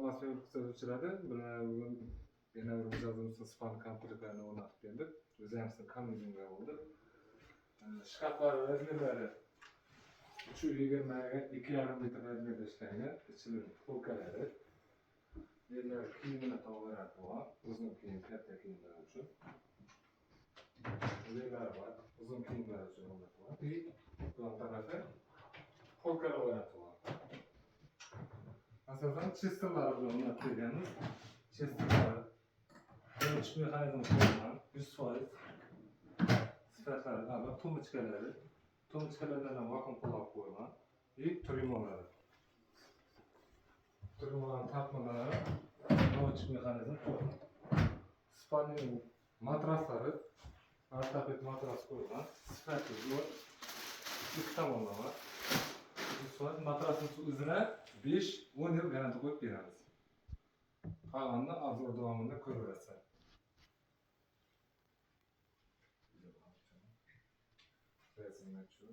Masaya o'tkazuvchilarni bugun yana bir mijozimizning span komplektlarini o'rnatib berdik. O'zimizning kombinizmga bo'ldi. Shkaflar razmerlari 320 ga 2,5 metr razmerda ishlangan. Ichida polkalari. Yerlar kiyimini to'g'ralib bor. Uzun kiyim, katta kiyimlar uchun. Yerlar bor. Uzun kiyimlar uchun o'rnatilgan. Bu tarafda polkalar o'rnatilgan. Aslında chesterlar bilan o'rnatilganmiz. Chesterlar ölçüş mexanizmi qo'yilgan 100%. Sifatlari a'lo, tumichkalardan ham vakuum qo'llab qo'yilgan. Trimolari. Trimollarning taqmalari ölçüş mexanizmi qo'yilgan. Spaning matraslari ortoped matras qo'yilgan. Sifati zo'r. Ikki tomonlama. Matrasning o'zini 5-10 yil garantiya qo'yib beramiz. Qolganini obzor davomida ko'raverasiz. Resimlar shu.